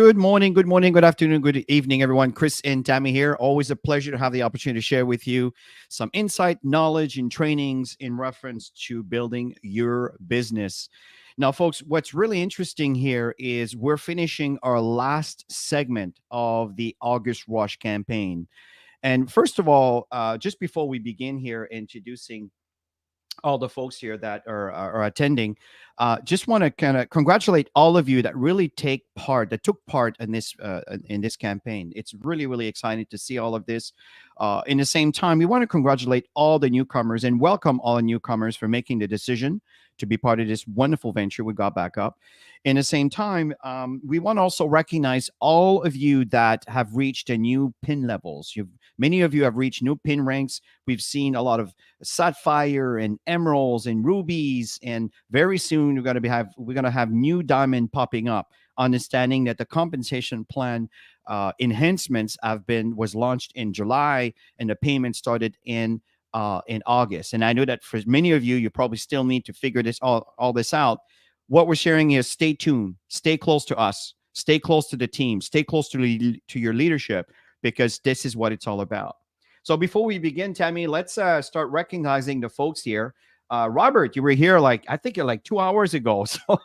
good morning, good afternoon, good evening, everyone. Chris and Tammy here. Always a pleasure to have the opportunity to share with you some insight, knowledge, and trainings in reference to building your business. Now, folks, what's really interesting here is we're finishing our last segment of the August Rush campaign. And first of all, just before we begin here introducing all the folks here that are attending. Just want to kind of congratulate all of you that really that took part in this campaign. It's really really exciting to see all of this. In the same time, we want to congratulate all the newcomers and welcome all the newcomers for making the decision to be part of this wonderful venture we got back up. In the same time, we want to also recognize all of you that have reached a new pin levels. Many of you have reached new pin ranks. We've seen a lot of sapphire and emeralds and rubies, and very soon we're gonna have new diamond popping up. Understanding that the compensation plan enhancements was launched in July, and the payment started in August. And I know that for many of you, you probably still need to figure all this out. What we're sharing is stay tuned, stay close to us, stay close to the team, stay close to your leadership, because this is what it's all about. So before we begin, Tammy, let's start recognizing the folks here. Robert, you were here I think you're like 2 hours ago. So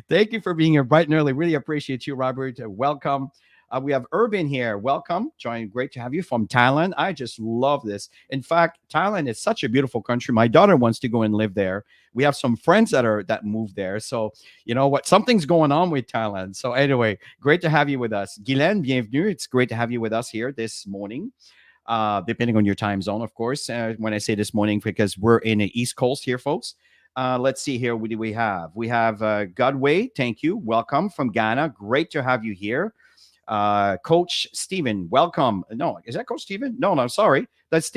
thank you for being here bright and early. Really appreciate you, Robert. Welcome. We have Urban here. Welcome. Join. Great to have you from Thailand. I just love this. In fact, Thailand is such a beautiful country. My daughter wants to go and live there. We have some friends that moved there. So you know what? Something's going on with Thailand. So anyway, great to have you with us. Guylaine, bienvenue. It's great to have you with us here this morning. Depending on your time zone, of course. When I say this morning, because we're in the East Coast here, folks. Let's see here. What do we have? We have Godway. Thank you. Welcome from Ghana. Great to have you here. Coach Stephen, welcome. No, is that Coach Stephen? No, sorry. That's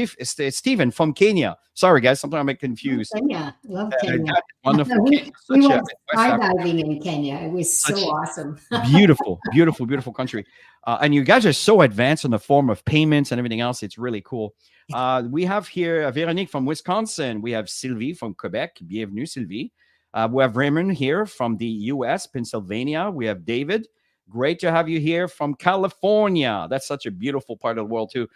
Stephen from Kenya. Sorry, guys. Sometimes I get confused. Kenya. Love Kenya. Wonderful. we went skydiving in Kenya. It was so awesome. Beautiful, beautiful, beautiful country. And you guys are so advanced in the form of payments and everything else. It's really cool. We have here Véronique from Wisconsin. We have Sylvie from Quebec. Bienvenue, Sylvie. We have Raymond here from the U.S., Pennsylvania. We have David. Great to have you here from California. That's such a beautiful part of the world, too.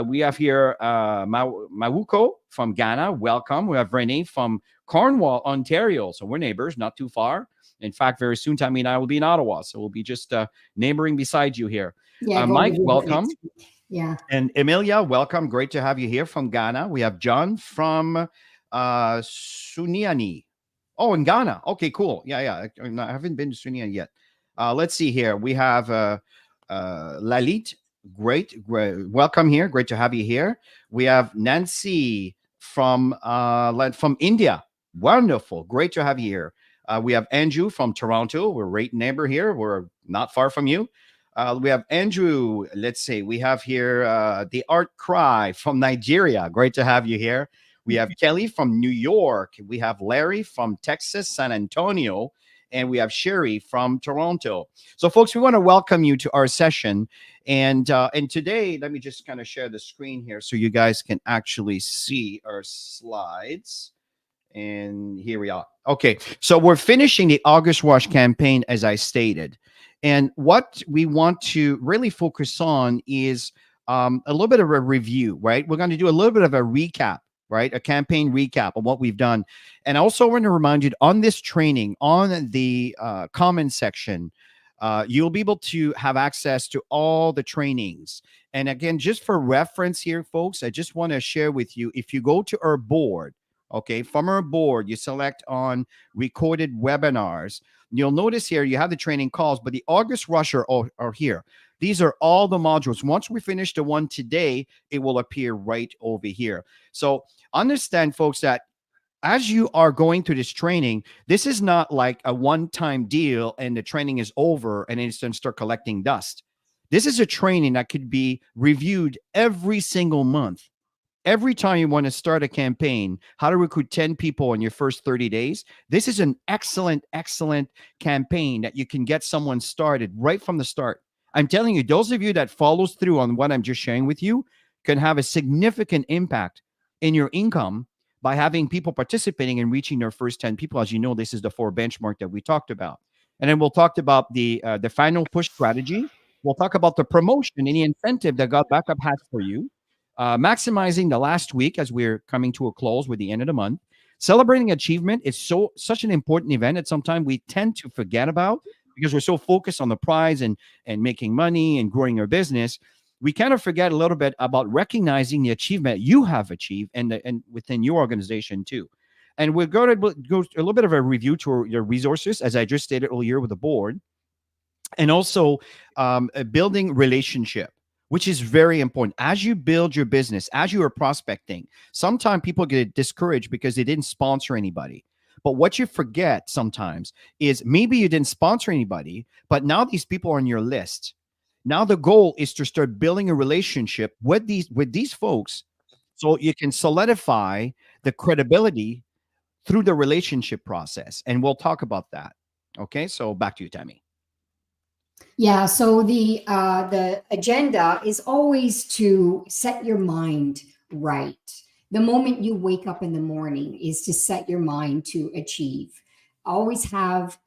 We have here Mawuko from Ghana. Welcome. We have Renee from Cornwall, Ontario. So we're neighbors, not too far. In fact, very soon, Tammy and I will be in Ottawa. So we'll be just neighboring beside you here. Yeah, Mike, welcome. Yeah. And Emilia, welcome. Great to have you here from Ghana. We have John from Suniani. Oh, in Ghana. Okay, cool. Yeah. I haven't been to Suniani yet. Let's see here. We have Lalit. Great. Welcome here. Great to have you here. We have Nancy from India. Wonderful. Great to have you here. We have Andrew from Toronto. We're right neighbor here. We're not far from you. We have Andrew. Let's see. We have here the Art Cry from Nigeria. Great to have you here. We have Kelly from New York. We have Larry from Texas, San Antonio. And we have Sherry from Toronto. So, folks, we want to welcome you to our session. And today, let me just kind of share the screen here so you guys can actually see our slides. And here we are. Okay, so we're finishing the August Rush campaign, as I stated. And what we want to really focus on is a little bit of a review, right? We're going to do a little bit of a recap. Right? A campaign recap of what we've done. And I also want to remind you on this training, on the comment section, you'll be able to have access to all the trainings. And again, just for reference here, folks, I just want to share with you, if you go to our board, okay, from our board, you select on recorded webinars, you'll notice here you have the training calls, but the August Rush are here. These are all the modules. Once we finish the one today, it will appear right over here. So understand, folks, that as you are going through this training, this is not like a one-time deal and the training is over and it's going to start collecting dust. This is a training that could be reviewed every single month. Every time you want to start a campaign, how to recruit 10 people in your first 30 days, this is an excellent, excellent campaign that you can get someone started right from the start. I'm telling you, those of you that follows through on what I'm just sharing with you can have a significant impact in your income by having people participating and reaching their first 10 people. As you know, this is the 4 benchmark that we talked about. And then we'll talk about the final push strategy. We'll talk about the promotion, any incentive that God Backup has for you, maximizing the last week as we're coming to a close with the end of the month. Celebrating achievement is such an important event that sometimes we tend to forget about because we're so focused on the prize and making money and growing our business. We kind of forget a little bit about recognizing the achievement you have achieved and within your organization too. And we're going to go a little bit of a review to your resources, as I just stated earlier with the board, and also building relationship, which is very important as you build your business, as you are prospecting. Sometimes people get discouraged because they didn't sponsor anybody. But what you forget sometimes is maybe you didn't sponsor anybody, but now these people are on your list. Now the goal is to start building a relationship with these folks, so you can solidify the credibility through the relationship process. And we'll talk about that. Okay, so back to you, Tammy. Yeah, so the agenda is always to set your mind right. The moment you wake up in the morning is to set your mind to achieve. Always have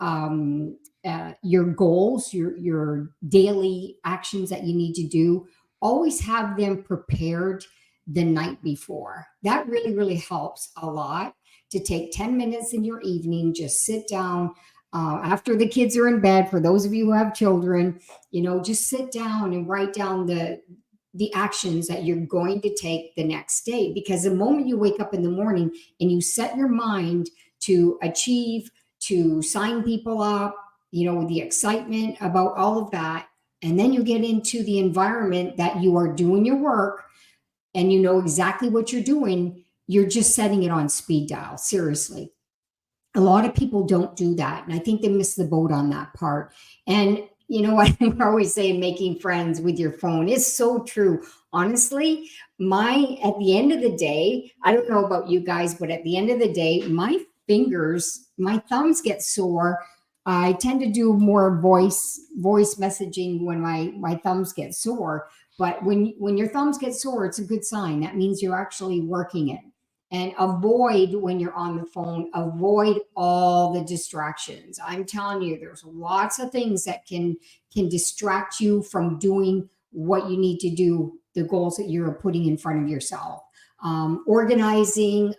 your goals, your daily actions that you need to do. Always have them prepared the night before. That really helps a lot. To take 10 minutes in your evening, just sit down after the kids are in bed. For those of you who have children, just sit down and write down the actions that you're going to take the next day. Because the moment you wake up in the morning and you set your mind to achieve, to sign people up, with the excitement about all of that, and then you get into the environment that you are doing your work and you know exactly what you're doing, you're just setting it on speed dial. Seriously. A lot of people don't do that. And I think they miss the boat on that part. And you know what I always say, making friends with your phone is so true. Honestly, at the end of the day, I don't know about you guys, but at the end of the day, my thumbs get sore. I tend to do more voice messaging when my thumbs get sore. But when your thumbs get sore, it's a good sign. That means you're actually working it. And avoid, when you're on the phone, avoid all the distractions. I'm telling you, there's lots of things that can distract you from doing what you need to do, the goals that you're putting in front of yourself. Organizing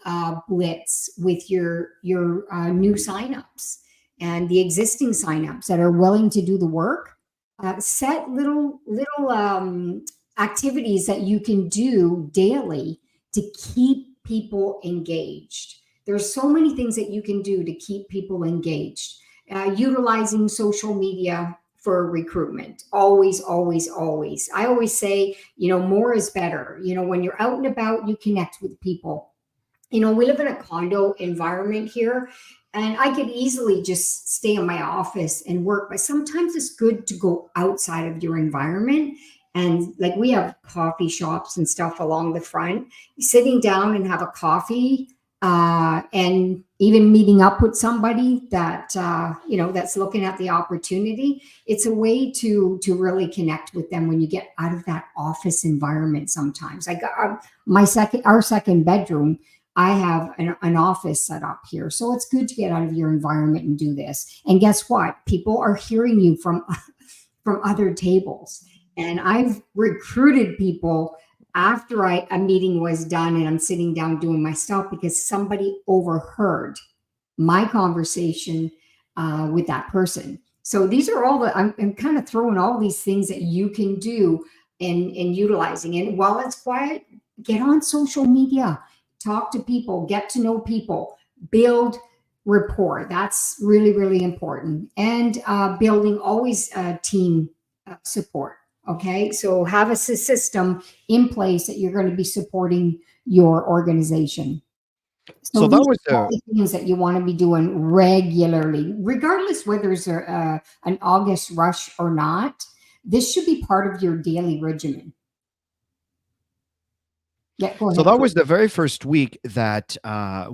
blitz with your new signups and the existing signups that are willing to do the work. Set little activities that you can do daily to keep people engaged. There's so many things that you can do to keep people engaged. Utilizing social media for recruitment. Always, always, always. I always say, more is better. When you're out and about, you connect with people. We live in a condo environment here, and I could easily just stay in my office and work, but sometimes it's good to go outside of your environment. And like, we have coffee shops and stuff along the front. Sitting down and have a coffee, and even meeting up with somebody that that's looking at the opportunity. It's a way to really connect with them when you get out of that office environment. Sometimes I got our second bedroom. I have an office set up here, so it's good to get out of your environment and do this. And guess what? People are hearing you from other tables. And I've recruited people after a meeting was done and I'm sitting down doing my stuff because somebody overheard my conversation with that person. So these are all I'm kind of throwing all these things that you can do in utilizing. And while it's quiet, get on social media, talk to people, get to know people, build rapport. That's really important. And building always team support. Okay, so have a system in place that you're going to be supporting your organization. So So that these was are all the things that you want to be doing regularly, regardless whether it's an August rush or not. This should be part of your daily regimen. Yeah, go So ahead. that was the very first week that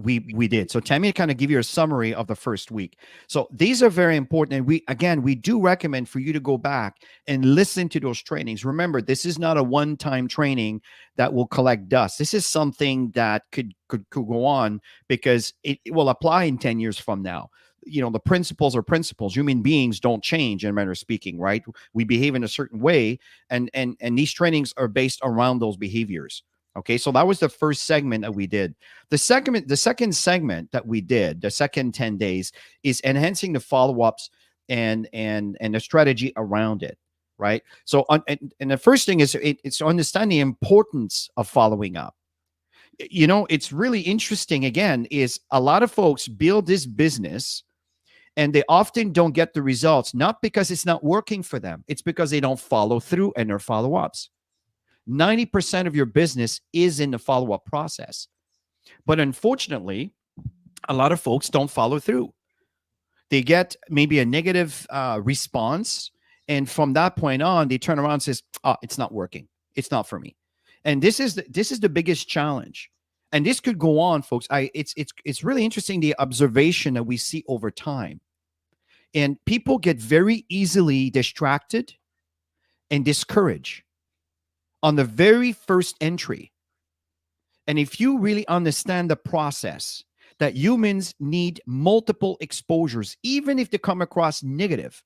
we did. So Tammy, kind of give you a summary of the first week. So these are very important, and we do recommend for you to go back and listen to those trainings. Remember, this is not a one-time training that will collect dust. This is something that could go on because it will apply in 10 years from now. the principles are principles. Human beings don't change in a manner of speaking, right? We behave in a certain way, and these trainings are based around those behaviors. Okay, so that was the first segment that we did. The second segment that we did, the second 10 days, is enhancing the follow-ups and the strategy around it, right? So and the first thing is it's to understand the importance of following up. It's really interesting, again, is a lot of folks build this business and they often don't get the results, not because it's not working for them, it's because they don't follow through and their follow-ups. 90% of your business is in the follow-up process, but unfortunately a lot of folks don't follow through. They get maybe a negative response, and from that point on they turn around and says, oh, it's not working, it's not for me. And this is the biggest challenge. And this could go on, folks. It's really interesting, the observation that we see over time. And people get very easily distracted and discouraged on the very first entry. And if you really understand the process, that humans need multiple exposures, even if they come across negative,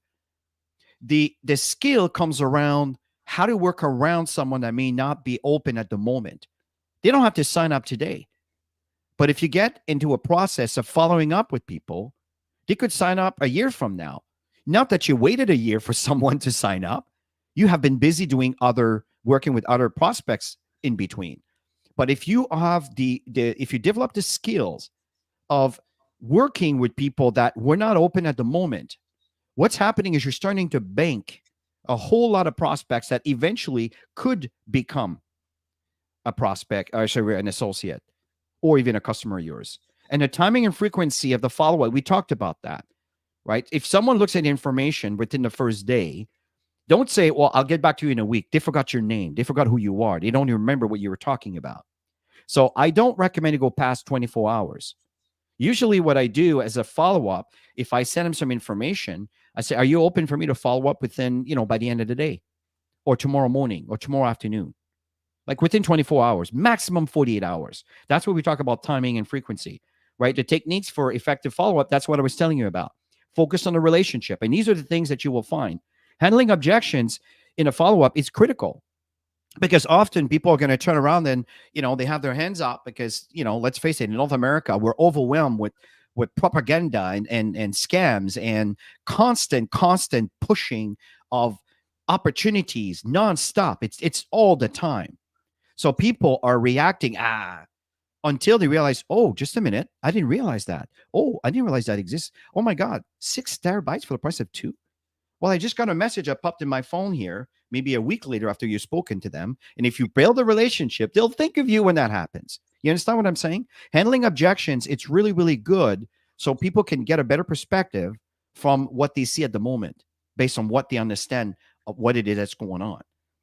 the skill comes around how to work around someone that may not be open at the moment. They don't have to sign up today. But if you get into a process of following up with people, they could sign up a year from now. Not that you waited a year for someone to sign up. You have been busy working with other prospects in between. But if you have if you develop the skills of working with people that were not open at the moment, what's happening is you're starting to bank a whole lot of prospects that eventually could become a prospect, or sorry, an associate, or even a customer of yours. And the timing and frequency of the follow-up, we talked about that, right? If someone looks at information within the first day, don't say, well, I'll get back to you in a week. They forgot your name. They forgot who you are. They don't even remember what you were talking about. So I don't recommend to go past 24 hours. Usually what I do as a follow-up, if I send them some information, I say, are you open for me to follow up within, by the end of the day, or tomorrow morning, or tomorrow afternoon? Like within 24 hours, maximum 48 hours. That's what we talk about, timing and frequency, right? The techniques for effective follow-up, that's what I was telling you about. Focus on the relationship. And these are the things that you will find. Handling objections in a follow-up is critical, because often people are going to turn around and, they have their hands up because, let's face it, in North America, we're overwhelmed with propaganda and scams and constant pushing of opportunities nonstop. It's all the time. So people are reacting, until they realize, oh, just a minute, I didn't realize that. Oh, I didn't realize that exists. Oh my God, 6 terabytes for the price of 2. Well, I just got a message that popped in my phone here, maybe a week later after you've spoken to them. And if you build a relationship, they'll think of you when that happens. You understand what I'm saying? Handling objections, it's really, really good, so people can get a better perspective from what they see at the moment based on what they understand of what it is that's going on,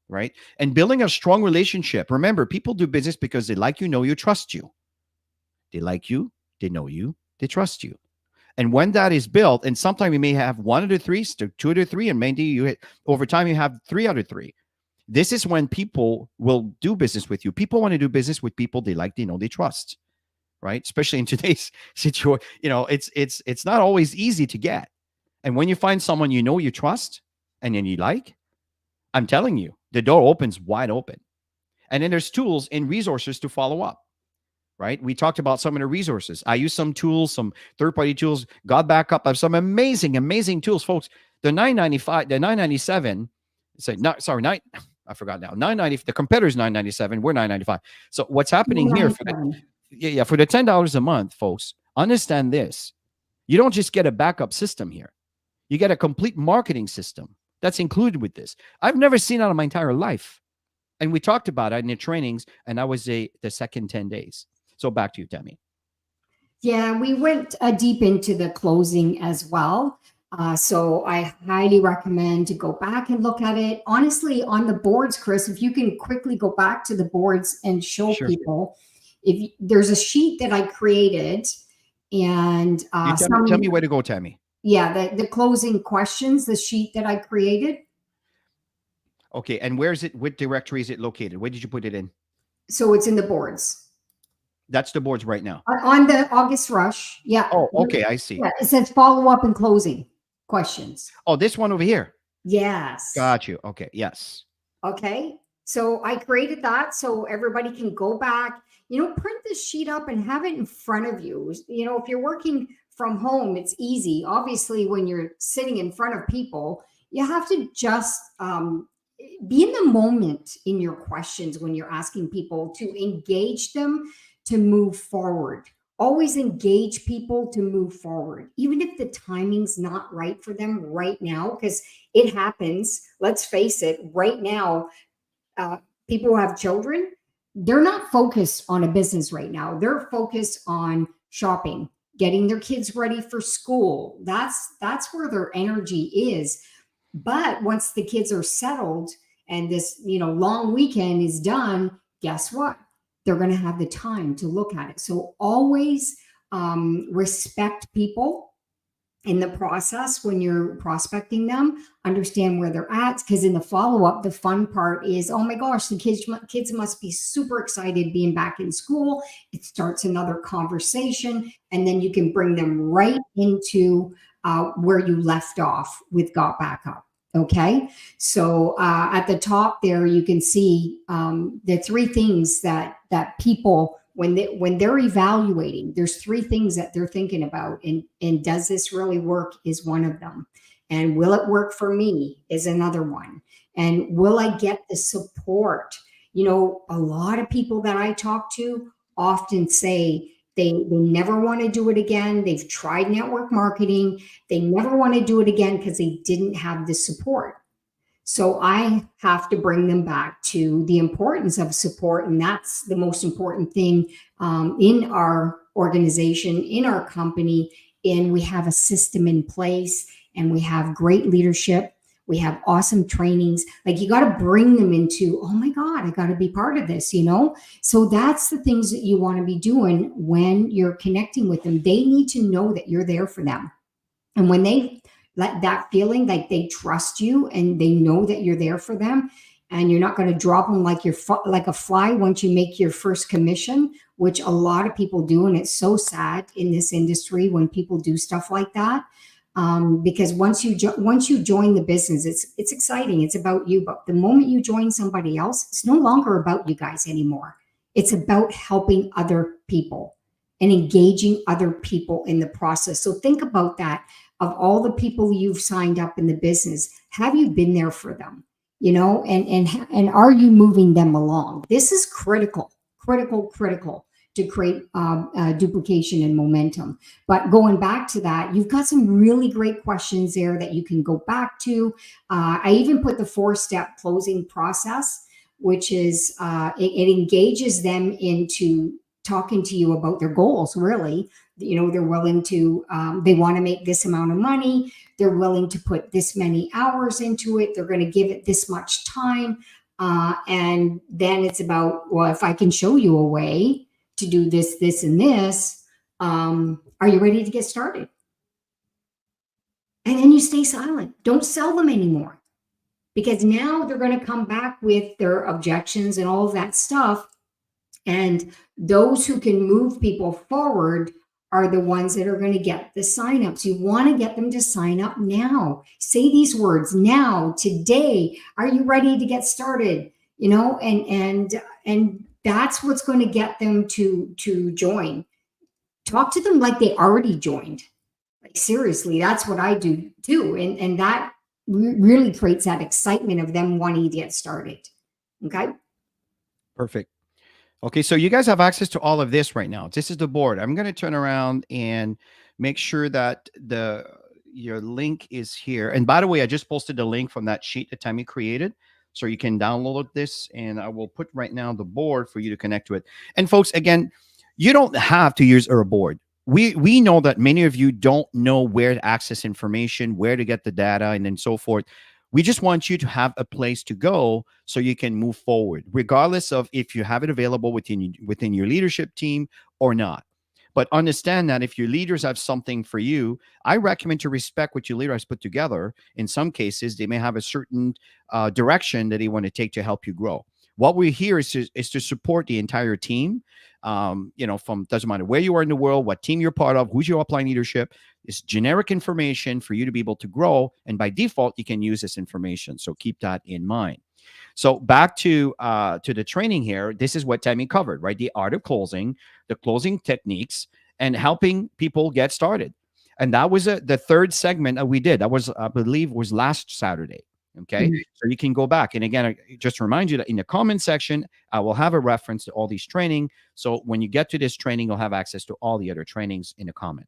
right? And building a strong relationship. Remember, people do business because they like you, know you, trust you. They like you, they know you, they trust you. And when that is built, and sometimes you may have 1 out of 3, 2 out of 3, and maybe you hit over time, you have 3 out of 3. This is when people will do business with you. People want to do business with people they like, they know, they trust, right? Especially in today's situation, it's not always easy to get. And when you find someone you trust, and then you like, I'm telling you, the door opens wide open. And then there's tools and resources to follow up. Right? We talked about some of the resources. I use some tools, some third-party tools, got back up. I have some amazing tools, folks. The 995, the 997, I forgot now. 990, the competitor's 997, we're 995. So what's happening here for the $10 a month, folks, understand this. You don't just get a backup system here. You get a complete marketing system that's included with this. I've never seen that in my entire life. And we talked about it in the trainings, and that was the second 10 days. So back to you, Tammy. Yeah, we went deep into the closing as well. So I highly recommend to go back and look at it. Honestly, on the boards, Chris, if you can quickly go back to the boards and show people, if there's a sheet that I created, and tell me where to go, Tammy. Yeah, the closing questions, the sheet that I created. Okay, and where is it? What directory is it located? Where did you put it in? So it's in the boards. That's the boards right now. On the August rush. Yeah. Oh, okay, I see. Yeah. It says follow up and closing questions. Oh, this one over here. Yes. Got you. Okay, yes. Okay. So I created that so everybody can go back, print this sheet up and have it in front of you. If you're working from home, it's easy. Obviously, when you're sitting in front of people, you have to just be in the moment in your questions when you're asking people to engage them to move forward. Always engage people to move forward, even if the timing's not right for them right now, because it happens. Let's face it, right now, uh, people who have children, they're not focused on a business right now. They're focused on shopping, getting their kids ready for school. That's where their energy is. But once the kids are settled and this, long weekend is done, guess what? They're going to have the time to look at it. So always respect people in the process when you're prospecting them, understand where they're at, because in the follow-up, the fun part is, oh my gosh, the kids must be super excited being back in school. It starts another conversation, and then you can bring them right into where you left off with got back up. Okay, so at the top there you can see the three things that people, when they're evaluating, there's three things that they're thinking about, and does this really work is one of them, and will it work for me is another one, and will I get the support? A lot of people that I talk to often say they never want to do it again. They've tried network marketing, they never want to do it again because they didn't have the support. So I have to bring them back to the importance of support. And that's the most important thing in our organization, in our company. And we have a system in place, and we have great leadership. We have awesome trainings. Like, you got to bring them into, oh my God, I got to be part of this, So that's the things that you want to be doing when you're connecting with them. They need to know that you're there for them. And when they let that feeling, like they trust you and they know that you're there for them, and you're not going to drop them like you're like a fly once you make your first commission, which a lot of people do. And it's so sad in this industry when people do stuff like that. Because once you join the business, it's exciting. It's about you. But the moment you join somebody else, it's no longer about you guys anymore. It's about helping other people and engaging other people in the process. So think about that. Of all the people you've signed up in the business, have you been there for them? And are you moving them along? This is critical to create duplication and momentum. But going back to that, you've got some really great questions there that you can go back to. I even put the 4-step closing process, which is it engages them into talking to you about their goals. Really, they're willing to, they want to make this amount of money. They're willing to put this many hours into it. They're going to give it this much time. And then it's about, well, if I can show you a way to do this, this, and this, are you ready to get started? And then you stay silent. Don't sell them anymore, because now they're going to come back with their objections and all of that stuff. And those who can move people forward are the ones that are going to get the signups. You want to get them to sign up now. Say these words now, today. Are you ready to get started? And that's what's going to get them to join. Talk to them like they already joined. Like, seriously, that's what I do too. And that really creates that excitement of them wanting to get started. Okay. Perfect. Okay, so you guys have access to all of this right now. This is the board. I'm going to turn around and make sure that your link is here. And by the way, I just posted the link from that sheet that Tammy created, so you can download this. And I will put right now the board for you to connect to it. And folks, again, you don't have to use our board. We know that many of you don't know where to access information, where to get the data, and then so forth. We just want you to have a place to go so you can move forward, regardless of if you have it available within your leadership team or not. But understand that if your leaders have something for you, I recommend to respect what your leader has put together. In some cases, they may have a certain direction that they want to take to help you grow. What we're here is to support the entire team. From doesn't matter where you are in the world, what team you're part of, who's your upline leadership. It's generic information for you to be able to grow, and by default, you can use this information. So keep that in mind. So back to the training here. This is what Tammy covered, right? The art of closing, the closing techniques, and helping people get started. And that was the third segment that we did. That was, I believe, was last Saturday. Okay, Mhm. so you can go back. And again, just to remind you that in the comment section, I will have a reference to all these training. So when you get to this training, you'll have access to all the other trainings in the comment.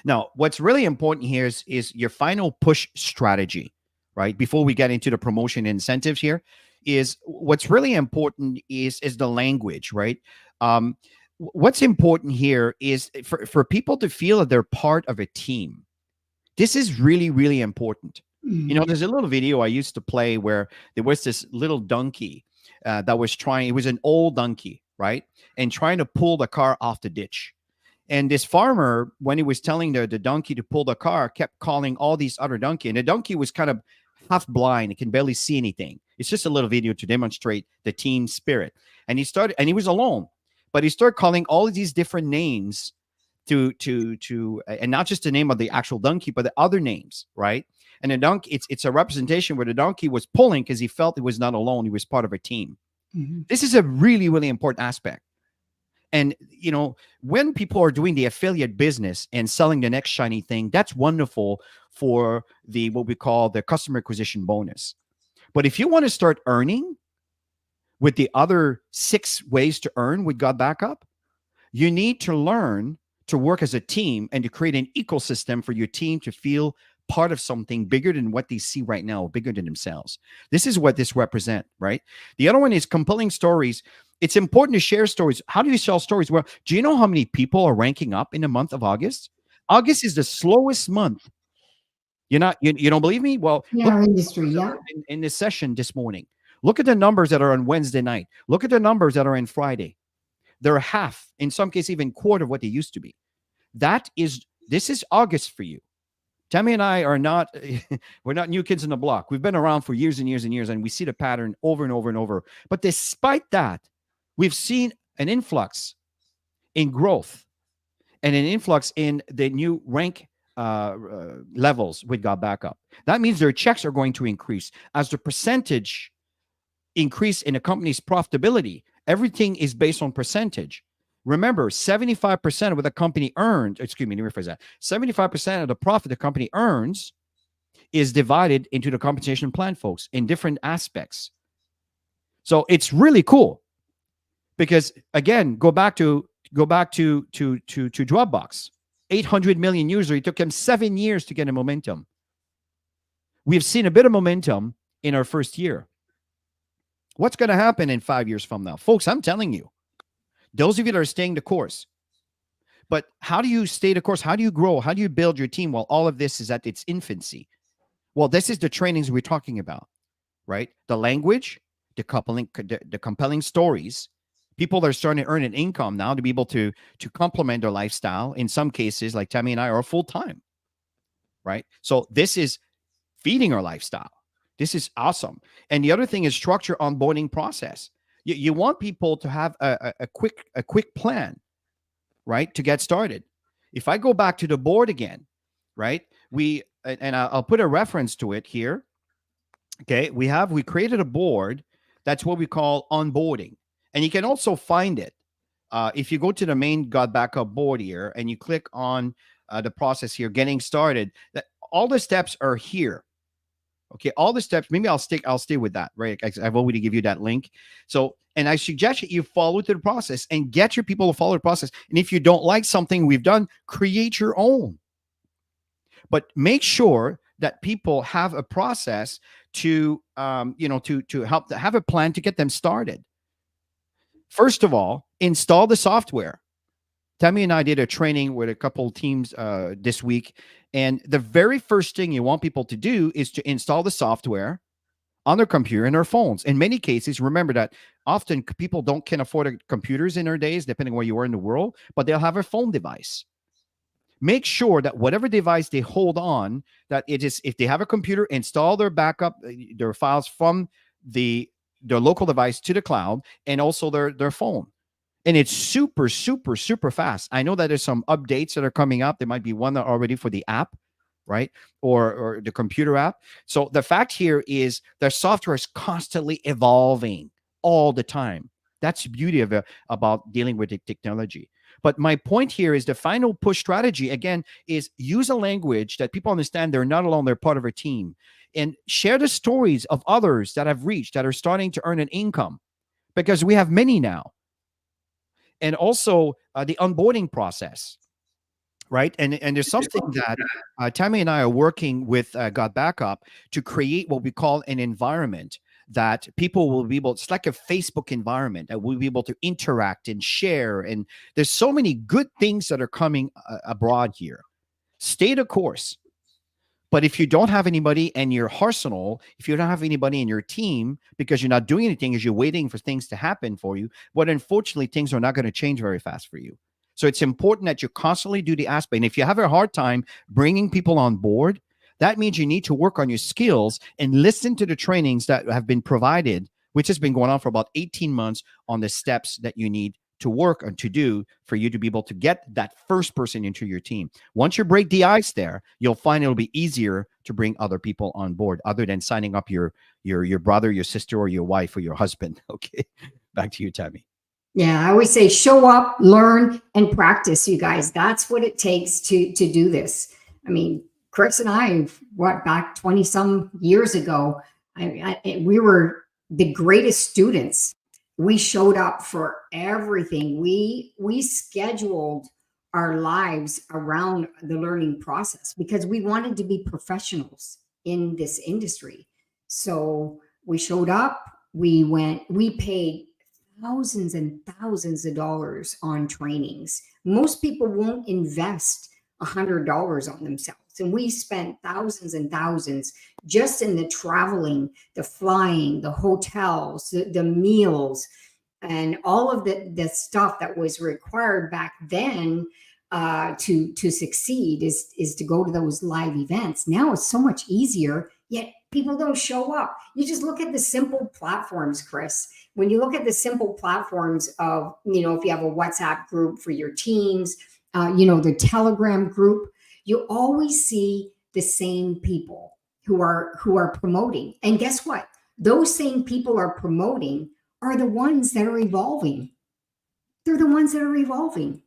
Now, what's really important here is your final push strategy, right? Before we get into the promotion incentives here, is what's really important is the language, right? Um, what's important here is for people to feel that they're part of a team. This is really, really important. Mhm. There's a little video I used to play where there was this little donkey that was trying, it was an old donkey, right? And trying to pull the car off the ditch. And this farmer, when he was telling the donkey to pull the car, kept calling all these other donkey. And the donkey was kind of half blind. It can barely see anything. It's just a little video to demonstrate the team spirit. And he was alone, but he started calling all of these different names and not just the name of the actual donkey, but the other names, right? And the donkey, it's a representation where the donkey was pulling because he felt he was not alone. He was part of a team. Mhm. This is a really, really important aspect. And when people are doing the affiliate business and selling the next shiny thing, that's wonderful for the what we call the customer acquisition bonus. But if you want to start earning with the other 6 ways to earn with God Backup, you need to learn to work as a team and to create an ecosystem for your team to feel part of something bigger than what they see right now, bigger than themselves. This is what this represent, right? The other one is compelling stories. It's important to share stories. How do you sell stories? Well, do you know how many people are ranking up in the month of August? August is the slowest month. You don't believe me? Well, In look our at the industry, numbers that yeah. are in this session this morning. Look at the numbers that are on Wednesday night. Look at the numbers that are in Friday. They're half, in some cases, even quarter of what they used to be. This is August for you. Tammy and I are not we're not new kids in the block. We've been around for years and years and years, and we see the pattern over and over and over. But despite that, we've seen an influx in growth and an influx in the new rank levels with God Backup. That means their checks are going to increase as the percentage increase in a company's profitability. Everything is based on percentage. Remember, 75% of what the company earned, excuse me, let me rephrase that. 75% of the profit the company earns is divided into the compensation plan, folks, in different aspects. So it's really cool because again, go back to Dropbox. 800 million users. It took them 7 years to get a momentum. We've seen a bit of momentum in our first year. What's going to happen in 5 years from now? Folks, I'm telling you, those of you that are staying the course. But how do you stay the course? How do you grow? How do you build your team while all of this is at its infancy? Well, this is the trainings we're talking about, right? The language, the compelling stories. People that are starting to earn an income now to be able to complement their lifestyle. In some cases, like Tammy and I are full time, right? So this is feeding our lifestyle. This is awesome. And the other thing is structure onboarding process. You want people to have a quick plan, right, to get started. If I go back to the board again, right, I'll put a reference to it here. Okay, we created a board. That's what we call onboarding, and you can also find it if you go to the main God Backup board here and you click on the process here, getting started. That all the steps are here. Okay, all the steps. Maybe I'll stay with that, right? I've already give you that link. So, and I suggest that you follow through the process and get your people to follow the process. And if you don't like something we've done, create your own. But make sure that people have a process to help have a plan to get them started. First of all, install the software. Tammy and I did a training with a couple teams this week, and the very first thing you want people to do is to install the software on their computer and their phones. In many cases, remember that often people can afford computers in their days, depending where you are in the world, but they'll have a phone device. Make sure that whatever device they hold on, that it is, if they have a computer, install their backup, their files from the their local device to the cloud and also their phone. And it's super, super, super fast. I know that there's some updates that are coming up. There might be one that already for the app, right? Or the computer app. So the fact here is their software is constantly evolving all the time. That's the beauty of it, about dealing with the technology. But my point here is the final push strategy, again, is use a language that people understand they're not alone, they're part of a team. And share the stories of others that have reached, that are starting to earn an income, because we have many now. And also the onboarding process, right? And there's something that Tammy and I are working with Got Backup to create what we call an environment that people will be able. It's like a Facebook environment that we'll be able to interact and share. And there's so many good things that are coming abroad here. Stay the course. But if you don't have anybody in your arsenal, if you don't have anybody in your team because you're not doing anything, as you're waiting for things to happen for you, well, unfortunately, things are not going to change very fast for you. So it's important that you constantly do the aspect. And if you have a hard time bringing people on board, that means you need to work on your skills and listen to the trainings that have been provided, which has been going on for about 18 months, on the steps that you need to work and to do for you to be able to get that first person into your team. Once you break the ice there, you'll find it'll be easier to bring other people on board, other than signing up your brother, your sister, or your wife, or your husband. Okay, back to you, Tammy. Yeah, I always say show up, learn, and practice, you guys. That's what it takes to do this. I mean, Chris and I, what, back 20 some years ago, we were the greatest students. We showed up for everything. We scheduled our lives around the learning process because we wanted to be professionals in this industry. So we showed up, we went, we paid thousands and thousands of dollars on trainings. Most people won't invest $100 on themselves. And we spent thousands and thousands just in the traveling, the flying, the hotels, the meals, and all of the stuff that was required back then to succeed is to go to those live events. Now it's so much easier, yet people don't show up. You just look at the simple platforms, Chris. When you look at the simple platforms of, if you have a WhatsApp group for your teams, the Telegram group, you always see the same people who are promoting. And guess what? Those same people are promoting are the ones that are evolving. They're the ones that are evolving.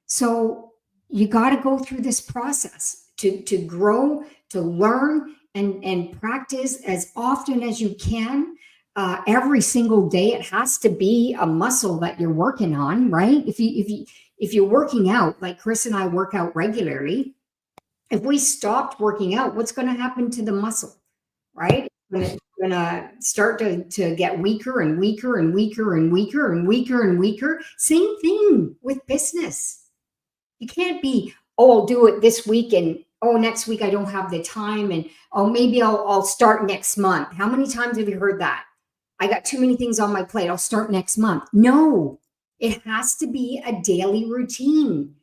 So you got to go through this process to grow, to learn, and practice as often as you can. Every single day, it has to be a muscle that you're working on, right? If you're working out, like Chris and I work out regularly, if we stopped working out, what's going to happen to the muscle, right? It's going to start to get weaker and weaker and weaker and weaker and weaker and weaker. Same thing with business. You can't be, oh, I'll do it this week, and oh, next week I don't have the time, and oh, maybe I'll start next month. How many times have you heard that? I got too many things on my plate. I'll start next month. No, it has to be a daily routine.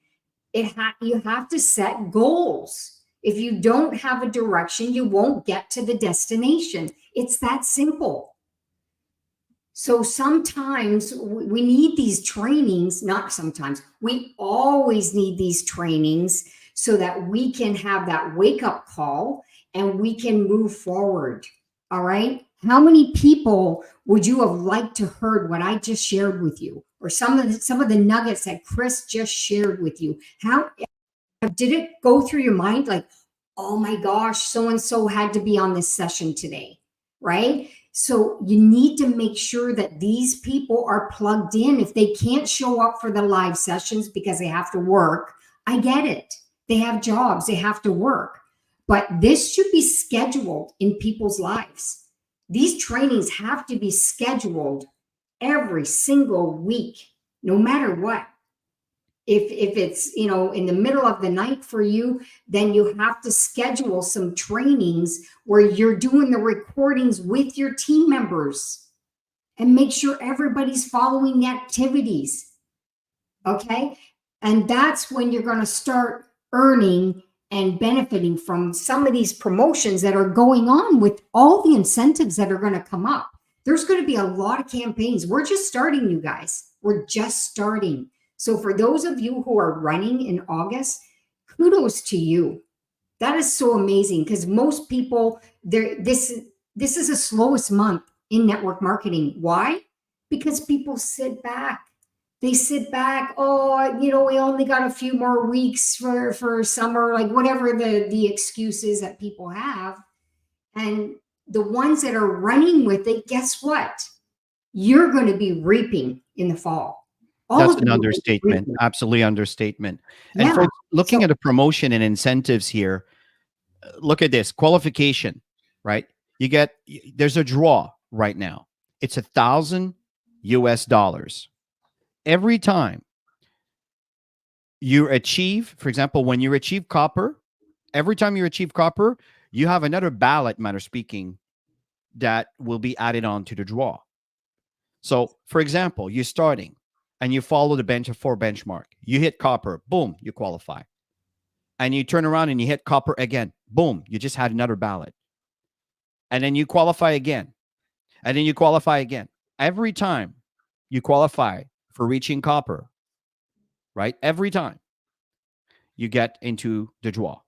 You have to set goals. If you don't have a direction, you won't get to the destination. It's that simple. So sometimes we need these trainings, not sometimes, we always need these trainings so that we can have that wake up call and we can move forward. All right. How many people would you have liked to heard what I just shared with you, or some of the nuggets that Chris just shared with you? How did it go through your mind? Like, oh my gosh, so-and-so had to be on this session today, right? So you need to make sure that these people are plugged in. If they can't show up for the live sessions because they have to work, I get it. They have jobs, they have to work. But this should be scheduled in people's lives. These trainings have to be scheduled every single week, no matter what. If it's, in the middle of the night for you, then you have to schedule some trainings where you're doing the recordings with your team members and make sure everybody's following the activities. Okay. And that's when you're going to start earning and benefiting from some of these promotions that are going on with all the incentives that are going to come up. there's going to be a lot of campaigns. We're just starting, you guys. We're just starting. So for those of you who are running in August, kudos to you. That is so amazing, because most people, this is the slowest month in network marketing. Why? Because people sit back. They sit back. Oh, we only got a few more weeks for summer, like whatever the excuses that people have. And the ones that are running with it, guess what? You're going to be reaping in the fall. All That's of an you are understatement. reaping. Absolutely understatement. And Yeah. folks, looking So at a promotion and incentives here, look at this qualification, right? There's a draw right now. It's $1,000 every time you achieve. For example, when you achieve copper, every time you achieve copper, you have another ballot, matter speaking, that will be added on to the draw. So, for example, you're starting and you follow the benchmark. You hit copper, boom, you qualify. And you turn around and you hit copper again, boom, you just had another ballot. And then you qualify again. And then you qualify again. Every time you qualify for reaching copper, right? Every time you get into the draw.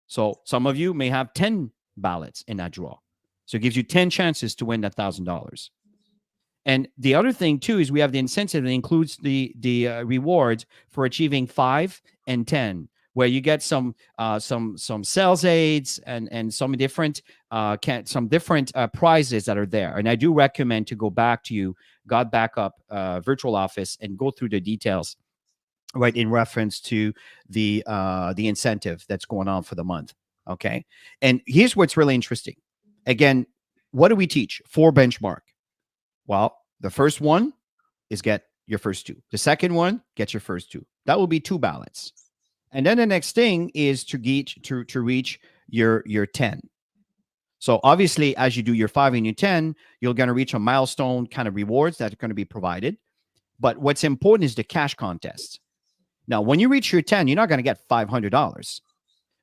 So some of you may have 10 ballots in that draw. So it gives you 10 chances to win that $1,000. And the other thing too is we have the incentive that includes the rewards for achieving 5 and 10, where you get some sales aids and some different prizes that are there. And I do recommend to go back to you God Backup virtual office and go through the details, right, in reference to the incentive that's going on for the month. Okay, and here's what's really interesting. Again, what do we teach? 4 benchmark. Well, the first one is get your first 2. The second one, get your first 2. That will be 2 ballots. And then the next thing is to reach your 10. So obviously, as you do your 5 and your 10, you're going to reach a milestone kind of rewards that are going to be provided. But what's important is the cash contest. Now, when you reach your 10, you're not going to get $500.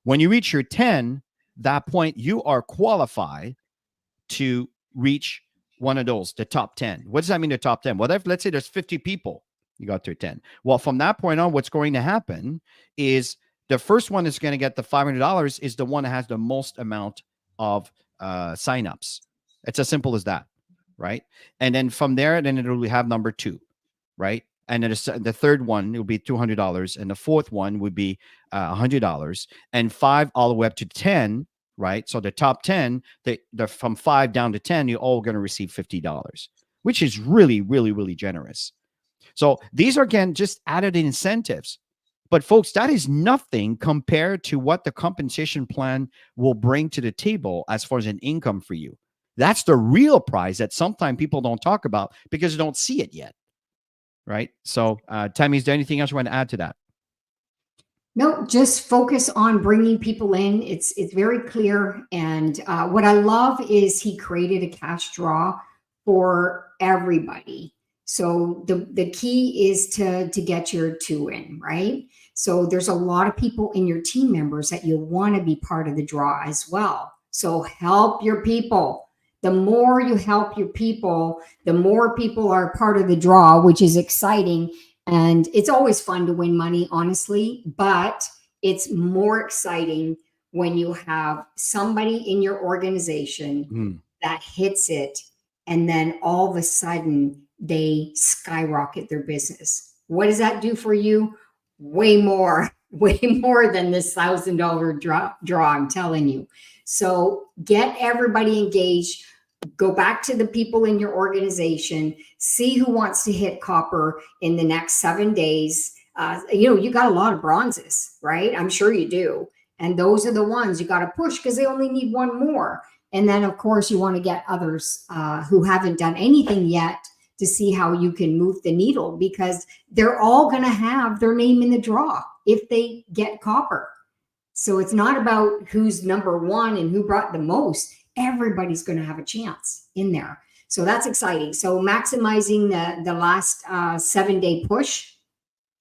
When you reach your 10, that point, you are qualified to reach one of those, the top 10. What does that mean, the top 10? Well, let's say there's 50 people, you got to 10. Well, from that point on, what's going to happen is the first one that's going to get the $500 is the one that has the most amount of signups. It's as simple as that, right? And then from there, then it'll have number 2, right? And then the third one will be $200, and the fourth one would be $100, and 5 all the way up to 10. Right. So the top 10, the from 5 down to 10, you're all going to receive $50, which is really, really, really generous. So these are, again, just added incentives. But folks, that is nothing compared to what the compensation plan will bring to the table as far as an income for you. That's the real prize that sometimes people don't talk about because they don't see it yet. Right. So, Tammy, is there anything else you want to add to that? no, just focus on bringing people in. It's very clear. And what I love is he created a cash draw for everybody. So the key is to get your 2 in, right? So there's a lot of people in your team members that you want to be part of the draw as well. So help your people. The more you help your people, the more people are part of the draw, which is exciting. And it's always fun to win money, honestly, but it's more exciting when you have somebody in your organization that hits it, and then all of a sudden they skyrocket their business. What does that do for you? Way more than this $1,000 draw, I'm telling you. So get everybody engaged. Go back to the people in your organization, see who wants to hit copper in the next 7 days. You got a lot of bronzes, right? I'm sure you do. And those are the ones you got to push because they only need 1 more. And then, of course, you want to get others who haven't done anything yet to see how you can move the needle, because they're all going to have their name in the draw if they get copper. So it's not about who's number 1 and who brought the most. Everybody's going to have a chance in there. So that's exciting. So maximizing the last 7-day push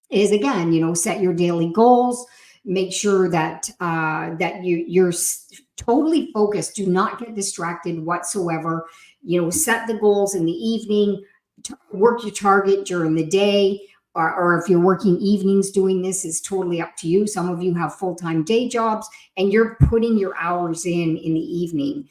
is, again, set your daily goals. Make sure that you're totally focused. Do not get distracted whatsoever. set the goals in the evening, work your target during the day, or if you're working evenings doing this is totally up to you. Some of you have full-time day jobs and you're putting your hours in the evening.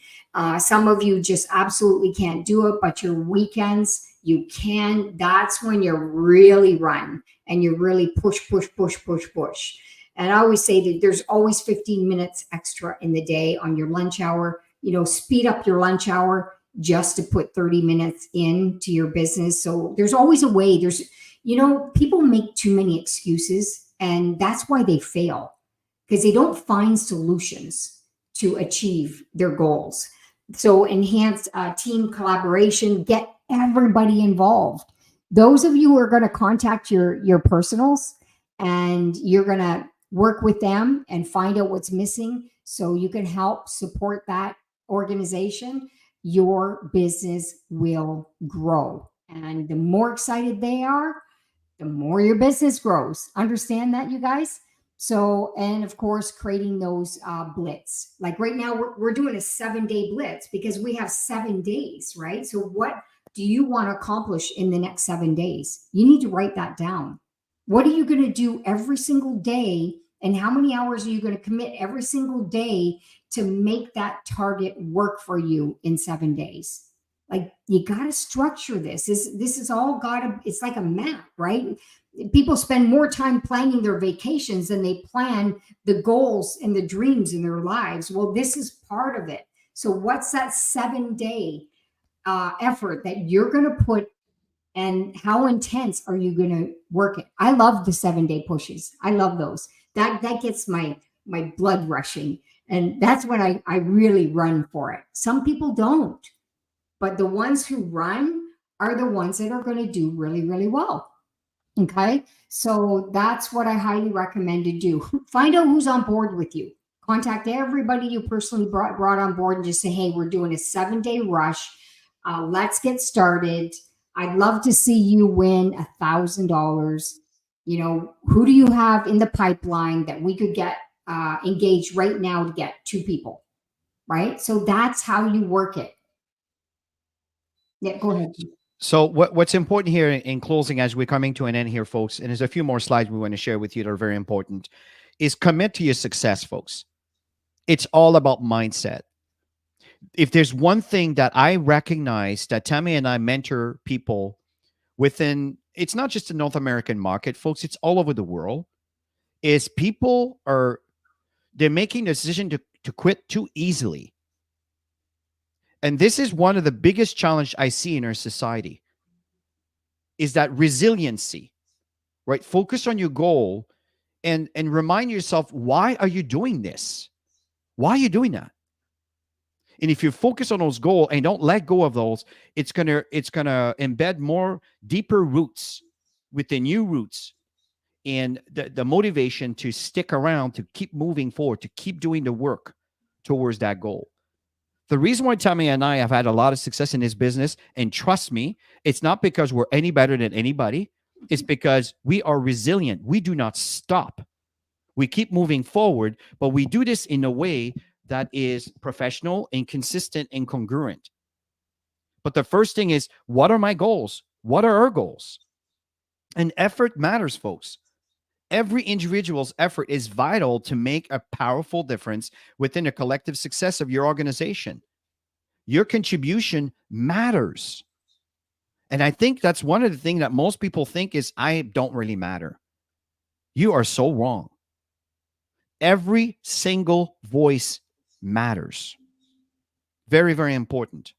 Some of you just absolutely can't do it, but your weekends you can. That's when you really run and you really push, push, push, push, push. And I always say that there's always 15 minutes extra in the day on your lunch hour. Speed up your lunch hour just to put 30 minutes into your business. So there's always a way. People make too many excuses, and that's why they fail, because they don't find solutions to achieve their goals. So enhance team collaboration, get everybody involved. Those of you who are going to contact your personals and you're going to work with them and find out what's missing so you can help support that organization, your business will grow. And the more excited they are, the more your business grows. Understand that, you guys? So, and of course, creating those blitz. Like right now, we're doing a 7-day blitz because we have 7 days, right? So, what do you want to accomplish in the next 7 days? You need to write that down. What are you going to do every single day? And how many hours are you going to commit every single day to make that target work for you in 7 days? Like, you got to structure this. This is all got to, it's like a map, right? People spend more time planning their vacations than they plan the goals and the dreams in their lives. Well, this is part of it. So what's that 7-day effort that you're going to put, and how intense are you going to work it? I love the 7-day pushes. I love those. That gets my blood rushing. And that's when I really run for it. Some people don't. But the ones who run are the ones that are going to do really, really well. Okay. So that's what I highly recommend to do. Find out who's on board with you. Contact everybody you personally brought on board and just say, hey, we're doing a 7-day rush. Let's get started. I'd love to see you win $1,000. Who do you have in the pipeline that we could get engaged right now to get 2 people? Right. So that's how you work it. Yeah, go ahead. So what's important here in closing, as we're coming to an end here, folks, and there's a few more slides we want to share with you that are very important, is commit to your success, folks. It's all about mindset. If there's one thing that I recognize that Tammy and I mentor people within, it's not just the North American market, folks, it's all over the world, is they're making the decision to quit too easily. And this is one of the biggest challenges I see in our society, is that resiliency, right? Focus on your goal and remind yourself, why are you doing this? Why are you doing that? And if you focus on those goals and don't let go of those, it's gonna embed more deeper roots within you roots, and the motivation to stick around, to keep moving forward, to keep doing the work towards that goal. The reason why Tammy and I have had a lot of success in this business, and trust me, it's not because we're any better than anybody. It's because we are resilient. We do not stop. We keep moving forward, but we do this in a way that is professional and consistent and congruent. But the first thing is, what are my goals? What are our goals? And effort matters, folks. Every individual's effort is vital to make a powerful difference within the collective success of your organization. Your contribution matters. And I think that's one of the things that most people think is, I don't really matter. You are so wrong. Every single voice matters. Very, very important.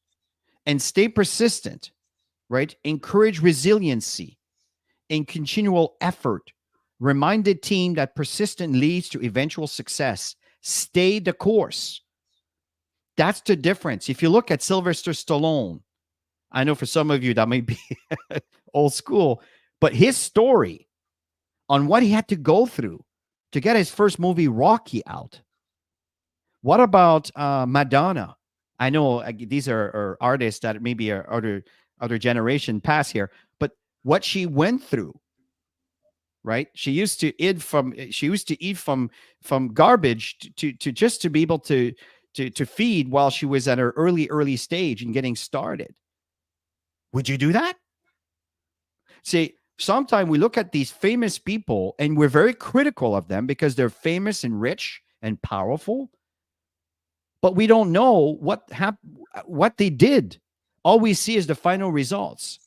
And stay persistent, right? Encourage resiliency and continual effort. Remind the team that persistence leads to eventual success. Stay the course. That's the difference. If you look at Sylvester Stallone, I know for some of you that may be old school, but his story on what he had to go through to get his first movie, Rocky, out. What about Madonna? I know these are artists that maybe are other generation past here, but what she went through, right? She used to eat from garbage to just to be able to to feed while she was at her early stage and getting started. Would you do that? See, sometimes we look at these famous people and we're very critical of them because they're famous and rich and powerful, but we don't know what they did. All we see is the final results.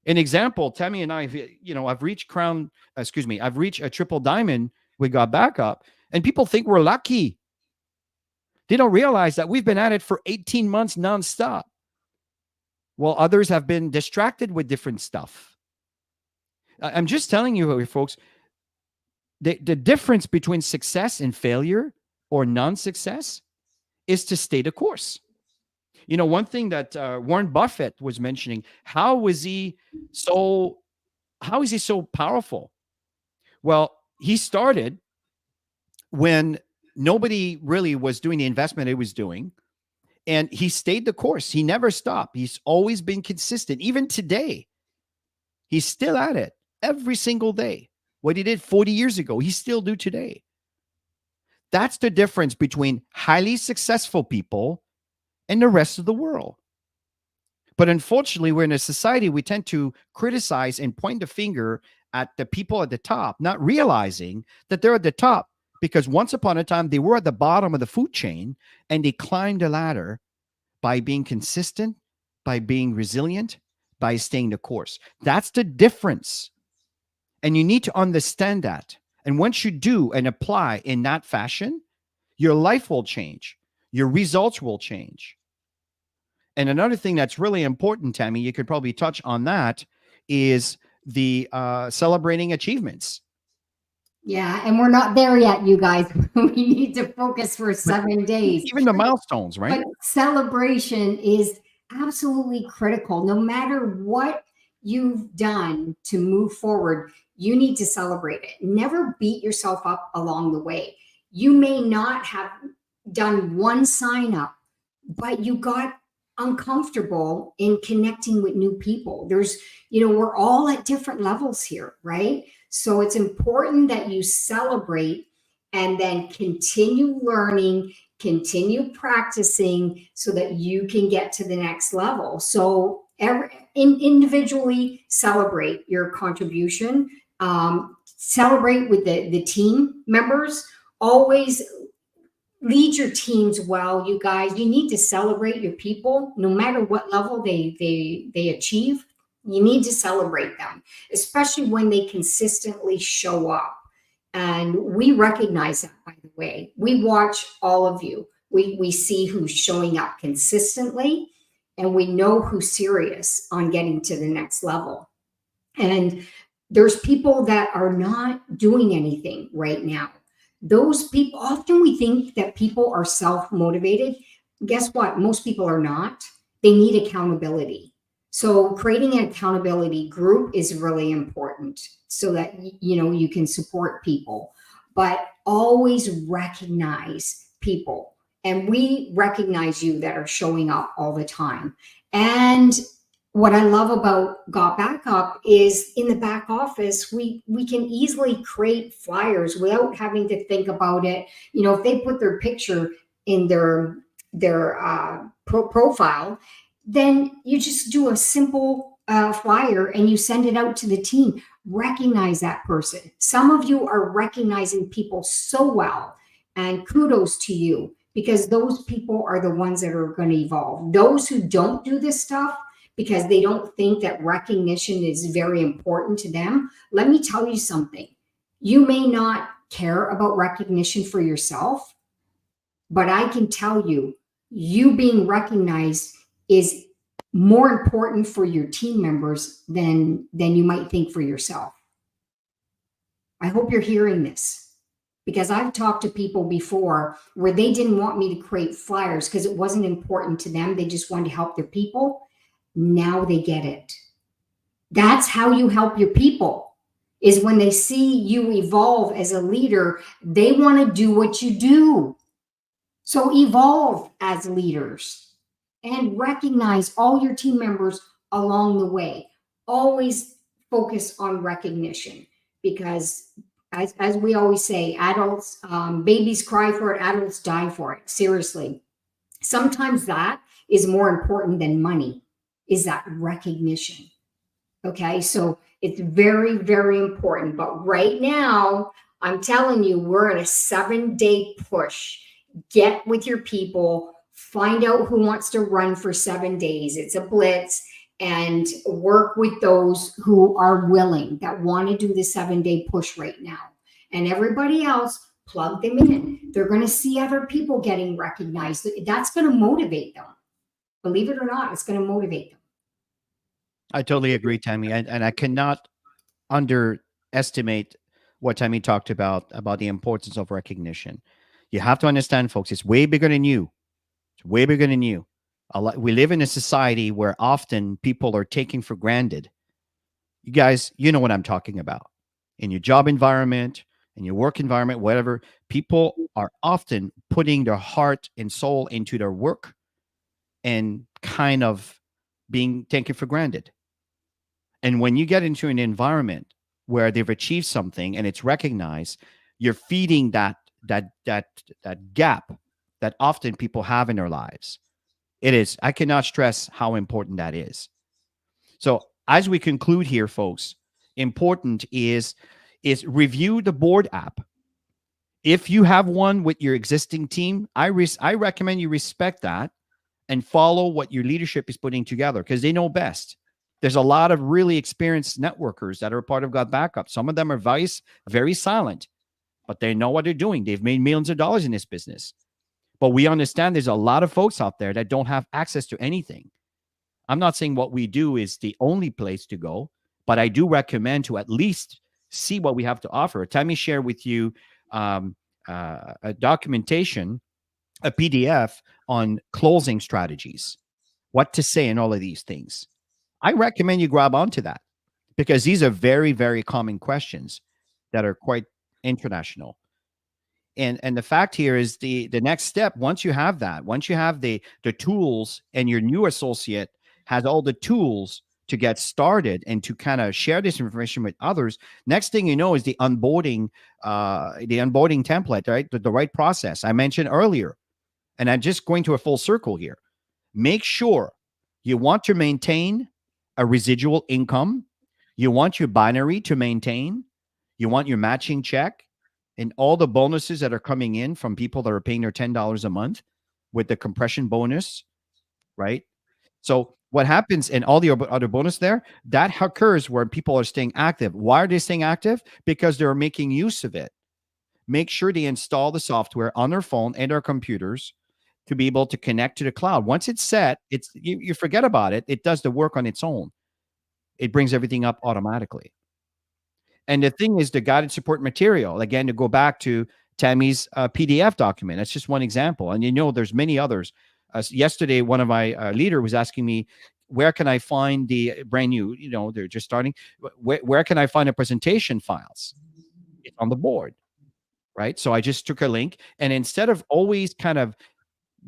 An example, Tammy and I, I've reached I've reached a triple diamond. We got back up, and people think we're lucky. They don't realize that we've been at it for 18 months nonstop, while others have been distracted with different stuff. I'm just telling you, folks, the difference between success and failure or non-success is to stay the course. One thing that Warren Buffett was mentioning, so how is he so powerful? Well, he started when nobody really was doing the investment he was doing, and he stayed the course. He never stopped. He's always been consistent. Even today, he's still at it every single day. What he did 40 years ago, he still do today. That's the difference between highly successful people and the rest of the world. But unfortunately, we're in a society, we tend to criticize and point the finger at the people at the top, not realizing that they're at the top because once upon a time, they were at the bottom of the food chain and they climbed the ladder by being consistent, by being resilient, by staying the course. That's the difference. And you need to understand that. And once you do and apply in that fashion, your life will change. Your results will change. And another thing that's really important, Tammy, you could probably touch on that, is the celebrating achievements. Yeah, and we're not there yet, you guys. We need to focus for But 7 days. even the milestones, right? But celebration is absolutely critical. No matter what you've done to move forward, you need to celebrate it. Never beat yourself up along the way. You may not have done one sign up, but you got uncomfortable in connecting with new people. We're all at different levels here, right? So it's important that you celebrate and then continue learning, continue practicing so that you can get to the next level. So individually celebrate your contribution, celebrate with the team members. Always lead your teams well, you guys. You need to celebrate your people no matter what level they achieve. You need to celebrate them, especially when they consistently show up. And we recognize that, by the way. We watch all of you. We see who's showing up consistently, and we know who's serious on getting to the next level. And there's people that are not doing anything right now. Those people, often we think that people are self-motivated. Guess what? Most people are not. They need accountability. So creating an accountability group is really important so that you can support people. But always recognize people. And we recognize you that are showing up all the time. And what I love about Got Back Up is in the back office, we can easily create flyers without having to think about it. If they put their picture in their profile, then you just do a simple flyer and you send it out to the team. Recognize that person. Some of you are recognizing people so well, and kudos to you, because those people are the ones that are going to evolve. Those who don't do this stuff because they don't think that recognition is very important to them, let me tell you something. You may not care about recognition for yourself, but I can tell you, you being recognized is more important for your team members than you might think for yourself. I hope you're hearing this, because I've talked to people before where they didn't want me to create flyers because it wasn't important to them. They just wanted to help their people. Now they get it. That's how you help your people, is when they see you evolve as a leader, they want to do what you do. So evolve as leaders and recognize all your team members along the way. Always focus on recognition, because as we always say, adults, babies cry for it, adults die for it. Seriously. Sometimes that is more important than money, is that recognition. Okay, so it's very, very important. But right now, I'm telling you, we're in a 7 day push. Get with your people, find out who wants to run for 7 days. It's a blitz, and work with those who are willing, that want to do the 7 day push right now. And everybody else, plug them in. They're going to see other people getting recognized. That's going to motivate them. Believe it or not, it's going to motivate them. I totally agree, Tammy, and I cannot underestimate what Tammy talked about the importance of recognition. You have to understand, folks, it's way bigger than you. It's way bigger than you. We live in a society where often people are taking for granted. You guys, you know what I'm talking about. In your job environment, in your work environment, whatever, people are often putting their heart and soul into their work and kind of being taken for granted. And when you get into an environment where they've achieved something and it's recognized, you're feeding that gap that often people have in their lives. It is. I cannot stress how important that is. So as we conclude here, folks, important is review the board app. If you have one with your existing team, I recommend you respect that and follow what your leadership is putting together because they know best. There's a lot of really experienced networkers that are a part of God Backup. Some of them are very silent, but they know what they're doing. They've made millions of dollars in this business. But we understand there's a lot of folks out there that don't have access to anything. I'm not saying what we do is the only place to go, but I do recommend to at least see what we have to offer. Tammy share with you um, a documentation, a PDF on closing strategies, what to say, and all of these things. I recommend you grab onto that because these are very, very common questions that are quite international. And the fact here is the next step, once you have that, once you have the tools and your new associate has all the tools to get started and to kind of share this information with others, next thing you know is the onboarding template, right? The right process I mentioned earlier. And I'm just going to a full circle here. Make sure you want to maintain a residual income. You want your binary to maintain. You want your matching check and all the bonuses that are coming in from people that are paying their $10 a month with the compression bonus, right? So what happens and all the other bonus there, that occurs where people are staying active. Why are they staying active? Because they're making use of it. Make sure they install the software on their phone and their computers to be able to connect to the cloud. Once it's set, you forget about it. It does the work on its own. It brings everything up automatically. And the thing is the guided support material, again, to go back to Tammy's PDF document. That's just one example. And there's many others. Yesterday, one of my leader was asking me, where can I find the brand new, they're just starting. Where can I find the presentation files? It's on the board, right? So I just took a link. And instead of always kind of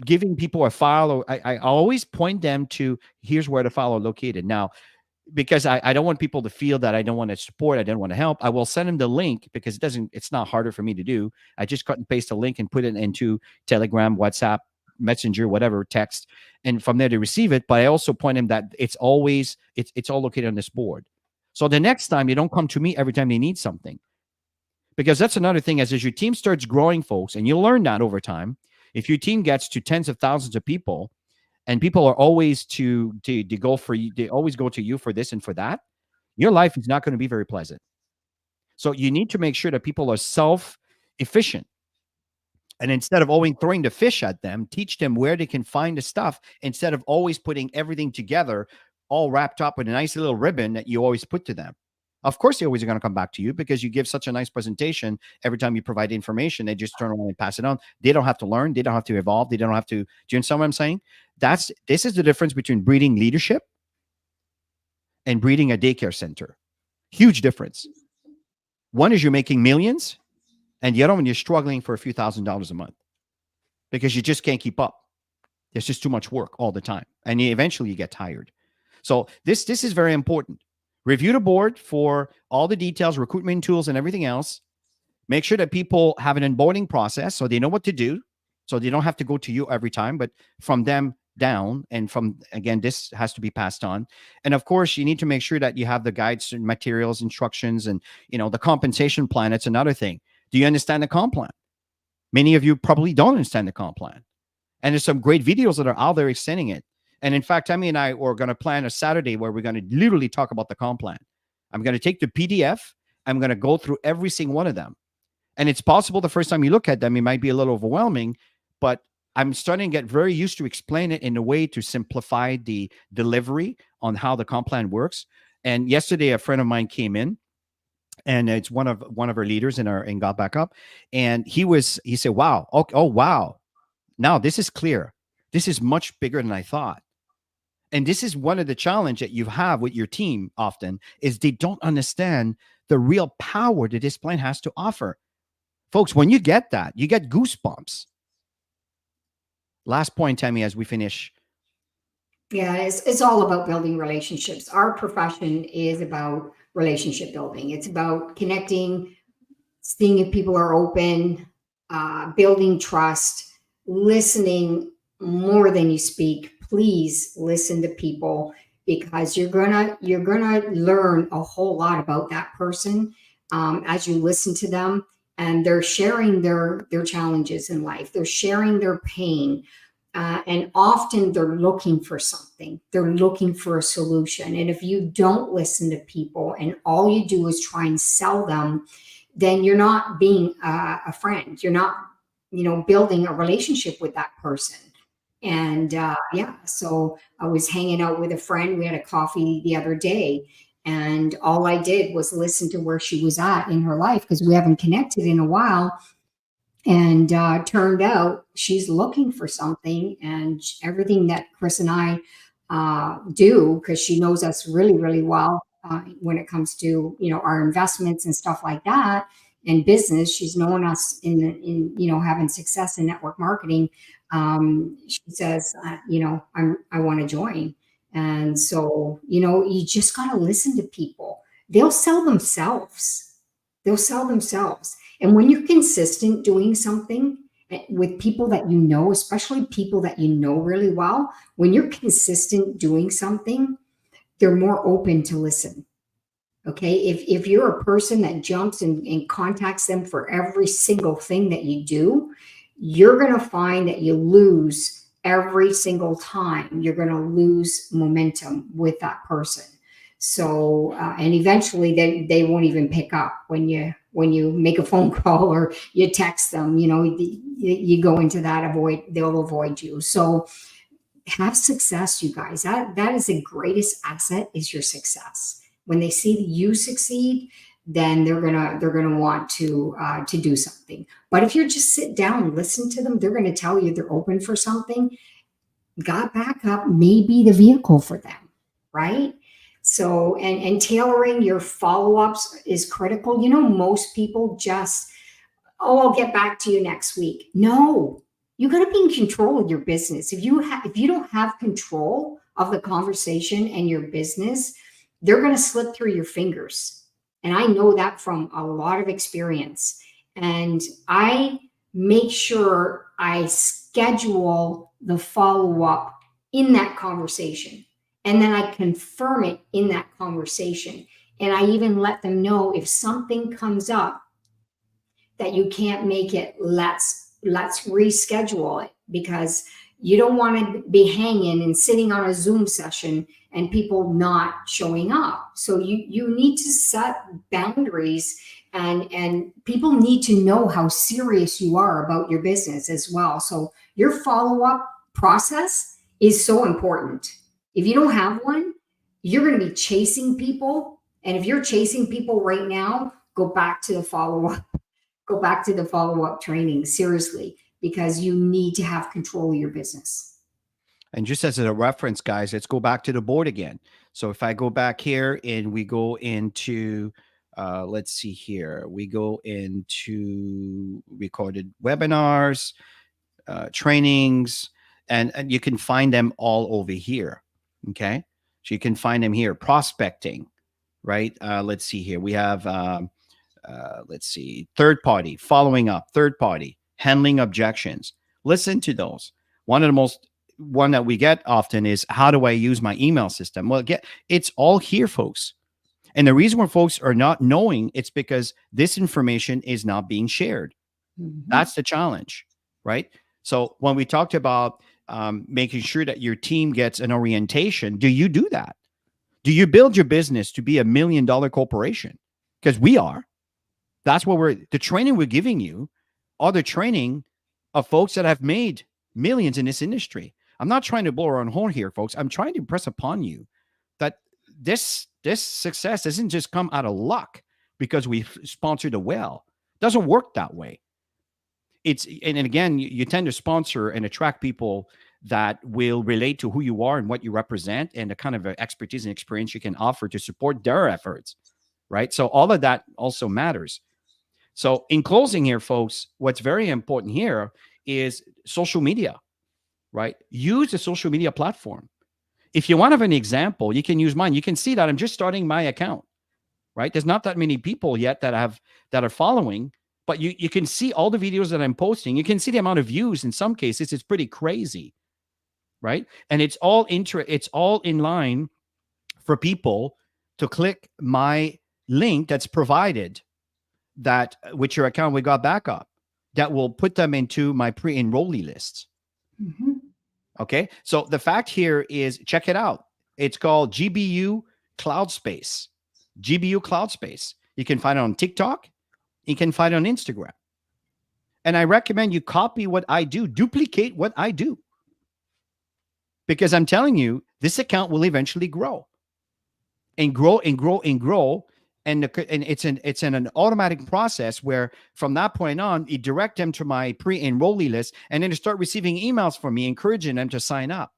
giving people a file, or I always point them to here's where the file are located. Now, because I don't want people to feel that I don't want to support, I don't want to help, I will send them the link because it's not harder for me to do. I just cut and paste a link and put it into Telegram, WhatsApp, Messenger, whatever, text, and from there they receive it. But I also point them that it's all located on this board. So the next time they don't come to me every time they need something. Because that's another thing as your team starts growing, folks, and you'll learn that over time. If your team gets to tens of thousands of people, and people are always to go for you, they always go to you for this and for that, your life is not going to be very pleasant. So you need to make sure that people are self-efficient. And instead of always throwing the fish at them, teach them where they can find the stuff instead of always putting everything together, all wrapped up with a nice little ribbon that you always put to them. Of course, they always are going to come back to you because you give such a nice presentation. Every time you provide information, they just turn around and pass it on. They don't have to learn. They don't have to evolve. They don't have to. Do you understand what I'm saying? This is the difference between breeding leadership and breeding a daycare center. Huge difference. One is you're making millions, and the other one you're struggling for a few $1,000s a month because you just can't keep up. There's just too much work all the time, and eventually you get tired. So this is very important. Review the board for all the details, recruitment tools, and everything else. Make sure that people have an onboarding process so they know what to do, so they don't have to go to you every time, but from them down. And from, again, this has to be passed on. And of course, you need to make sure that you have the guides and materials, instructions, and the compensation plan. It's another thing. Do you understand the comp plan? Many of you probably don't understand the comp plan. And there's some great videos that are out there extending it. And in fact, Tammy and I are going to plan a Saturday where we're going to literally talk about the comp plan. I'm going to take the PDF. I'm going to go through every single one of them. And it's possible the first time you look at them, it might be a little overwhelming, but I'm starting to get very used to explain it in a way to simplify the delivery on how the comp plan works. And yesterday, a friend of mine came in, and it's one of our leaders in Got Back Up, and he said, "Wow, oh wow, now this is clear. This is much bigger than I thought." And this is one of the challenge that you have with your team often, is they don't understand the real power that this plan has to offer. Folks, when you get that, you get goosebumps. Last point, Tammy, as we finish. Yeah, it's all about building relationships. Our profession is about relationship building. It's about connecting, seeing if people are open, building trust, listening more than you speak. Please listen to people, because you're gonna learn a whole lot about that person as you listen to them, and they're sharing their challenges in life. They're sharing their pain. And often they're looking for something. They're looking for a solution. And if you don't listen to people and all you do is try and sell them, then you're not being a friend. You're not, building a relationship with that person. And yeah, so I was hanging out with a friend. We had a coffee the other day, and all I did was listen to where she was at in her life, because we haven't connected in a while. And turned out she's looking for something, and everything that Chris and I do, because she knows us really, really well when it comes to our investments and stuff like that, and business. She's known us in having success in network marketing. She says, I want to join. And so you just got to listen to people. They'll sell themselves. They'll sell themselves. And when you're consistent doing something with people that especially people that really well, when you're consistent doing something, they're more open to listen. Okay. If you're a person that jumps and contacts them for every single thing that you do, you're going to find that you lose every single time. You're going to lose momentum with that person. So, and eventually they won't even pick up when you make a phone call or you text them. You go into that they'll avoid you. So have success, you guys. That is the greatest asset, is your success. When they see you succeed, then they're gonna want to do something. But if you just sit down and listen to them, they're gonna tell you they're open for something. Got Back Up may be the vehicle for them, right? So, and tailoring your follow-ups is critical. Most people just, oh, I'll get back to you next week. No, you got to be in control of your business. If you don't have control of the conversation and your business, they're going to slip through your fingers. And I know that from a lot of experience. And I make sure I schedule the follow-up in that conversation. And then I confirm it in that conversation. And I even let them know, if something comes up that you can't make it, let's reschedule it, because you don't want to be hanging and sitting on a Zoom session and people not showing up. So you need to set boundaries, and people need to know how serious you are about your business as well. So your follow-up process is so important. If you don't have one, you're going to be chasing people. And if you're chasing people right now, go back to the follow-up. Go back to the follow-up training, seriously, because you need to have control of your business. And just as a reference, guys, let's go back to the board again. So if I go back here and we go into, let's see here, we go into recorded webinars, trainings, and you can find them all over here. Okay. So you can find them here. Prospecting, right? Let's see here. We have let's see, third party, following up, third party, handling objections. Listen to those. One of the most one that we get often is, how do I use my email system? Well, it's all here, folks. And the reason why folks are not knowing, it's because this information is not being shared. Mhm. That's the challenge, right? So when we talked about making sure that your team gets an orientation, do you do that? Do you build your business to be $1 million corporation? Because we are. That's what the training we're giving you are the training of folks that have made millions in this industry. I'm not trying to blow our own horn here, folks. I'm trying to impress upon you that this success doesn't just come out of luck because we sponsored a whale. It doesn't work that way. And again, you tend to sponsor and attract people that will relate to who you are and what you represent and the kind of expertise and experience you can offer to support their efforts, right? So all of that also matters. So in closing here, folks, what's very important here is social media, right? Use the social media platform. If you want to have an example, you can use mine. You can see that I'm just starting my account, right? There's not that many people yet that are following, but you can see all the videos that I'm posting. You can see the amount of views. In some cases, it's pretty crazy, right? And it's all in line for people to click my link that's provided, that with your account we got backup, that will put them into my pre-enrollee list. Mhm. Okay. So the fact here is, check it out. It's called GBU Cloud Space. GBU Cloud Space. You can find it on TikTok. You can find it on Instagram. And I recommend you copy what I do, duplicate what I do. Because I'm telling you, this account will eventually grow and grow and grow and grow. And it's an automatic process where from that point on, you direct them to my pre-enrollee list, and then you start receiving emails from me encouraging them to sign up.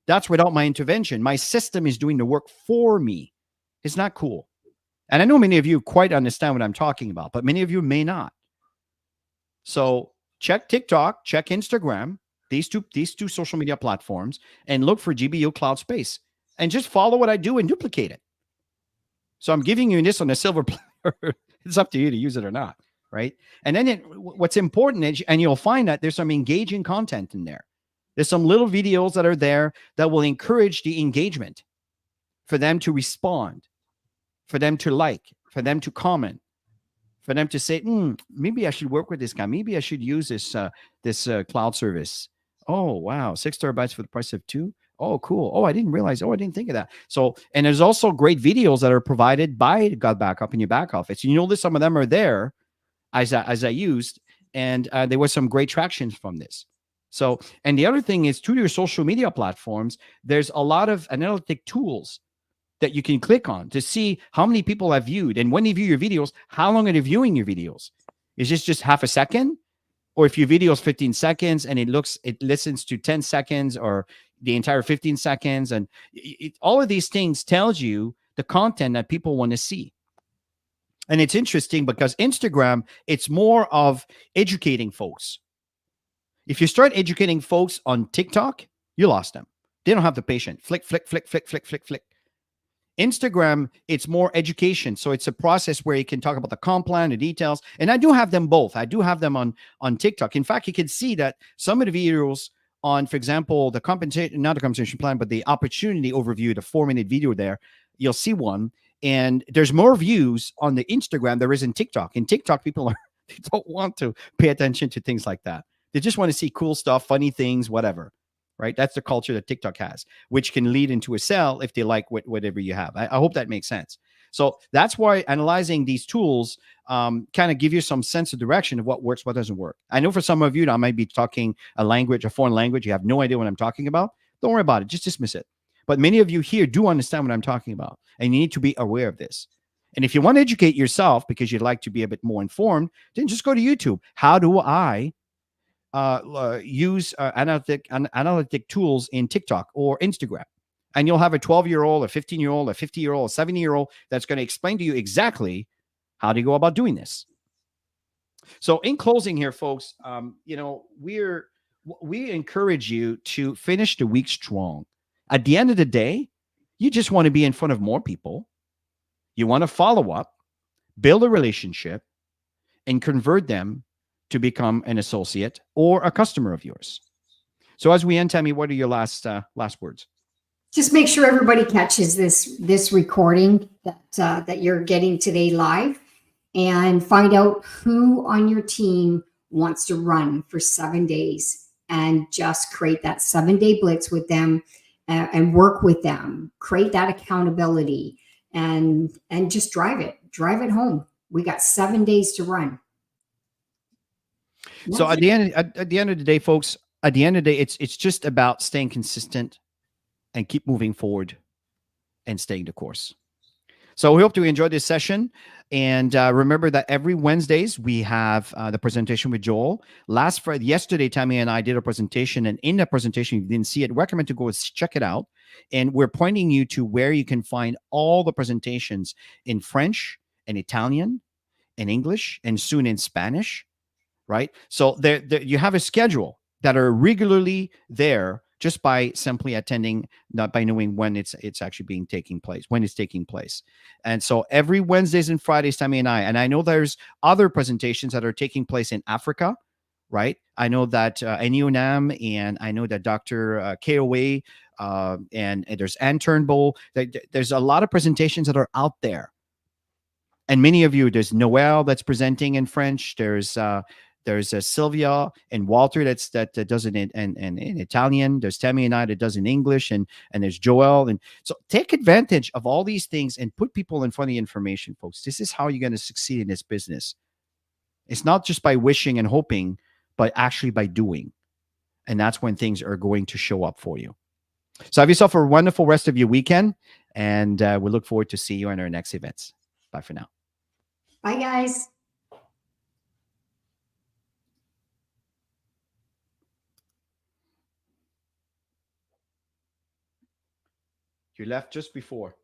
That's without my intervention. My system is doing the work for me. It's not cool. And I know many of you quite understand what I'm talking about, but many of you may not. So check TikTok, check Instagram, these two social media platforms, and look for GBO Cloud Space, and just follow what I do and duplicate it. So I'm giving you this on a silver platter. It's up to you to use it or not, right? And then what's important is, and you'll find that there's some engaging content in there. There's some little videos that are there that will encourage the engagement, for them to respond, for them to like, for them to comment, for them to say, maybe I should work with this guy. Maybe I should use this cloud service. Oh, wow. 6 terabytes for the price of 2. Oh, cool. Oh, I didn't realize. Oh, I didn't think of that. So, and there's also great videos that are provided by God Backup in your back office. You know that some of them are there as I used, and there was some great traction from this. So, and the other thing is, to your social media platforms, there's a lot of analytic tools that you can click on to see how many people have viewed, and when they view your videos, how long are they viewing your videos? Is this just half a second? Or if your video is 15 seconds and it listens to 10 seconds or the entire 15 seconds, and all of these things tells you the content that people want to see. And it's interesting because Instagram, it's more of educating folks. If you start educating folks on TikTok, you lost them. They don't have the patience. Flick, flick, flick, flick, flick, flick, flick. Instagram, it's more education. So it's a process where you can talk about the comp plan, the details. And I do have them both. I do have them on TikTok. In fact, you can see that some of the videos on, for example, the compensation, not the compensation plan, but the opportunity overview, the 4-minute video there, you'll see one. And there's more views on the Instagram there is in TikTok. In TikTok, people they don't want to pay attention to things like that. They just want to see cool stuff, funny things, whatever. Right? That's the culture that TikTok has, which can lead into a sell if they like whatever you have. I hope that makes sense. So that's why analyzing these tools kind of give you some sense of direction of what works, what doesn't work. I know for some of you, I might be talking a foreign language. You have no idea what I'm talking about. Don't worry about it. Just dismiss it. But many of you here do understand what I'm talking about, and you need to be aware of this. And if you want to educate yourself because you'd like to be a bit more informed, then just go to YouTube. How do I use analytic tools in TikTok or Instagram? And you'll have a 12-year-old, a 15-year-old, a 50-year-old, a 70-year-old that's going to explain to you exactly how to go about doing this. So in closing here, folks, we encourage you to finish the week strong. At the end of the day, you just want to be in front of more people. You want to follow up, build a relationship, and convert them to become an associate or a customer of yours. So as we end, Tammy, what are your last words? Just make sure everybody catches this recording that you're getting today live, and find out who on your team wants to run for 7 days, and just create that 7 day blitz with them, and work with them, create that accountability, and just drive it home. We got 7 days to run. So That's it. at the end of the day, folks, at the end of the day, it's just about staying consistent and keep moving forward and staying the course. So we hope you enjoyed this session. And remember that every Wednesdays we have the presentation with Joel. Last Friday, yesterday, Tammy and I did a presentation, and in that presentation, if you didn't see it, recommend to go check it out. And we're pointing you to where you can find all the presentations in French and Italian and English and soon in Spanish, right? So there you have a schedule that are regularly there just by simply attending, not by knowing when it's actually being taking place, when it's taking place. And so every Wednesdays and Fridays, Tammy and I know there's other presentations that are taking place in Africa, right? I know that NUNAM, and I know that Dr. KOA, and there's Ann Turnbull. There's a lot of presentations that are out there. And many of you, there's Noel that's presenting in French. There's Sylvia and Walter that does it in Italian. There's Tammy and I that does in English, and there's Joel. And so take advantage of all these things and put people in front of the information, folks. This is how you're going to succeed in this business. It's not just by wishing and hoping, but actually by doing. And that's when things are going to show up for you. So have yourself a wonderful rest of your weekend, and we look forward to see you in our next events. Bye for now. Bye, guys. You left just before.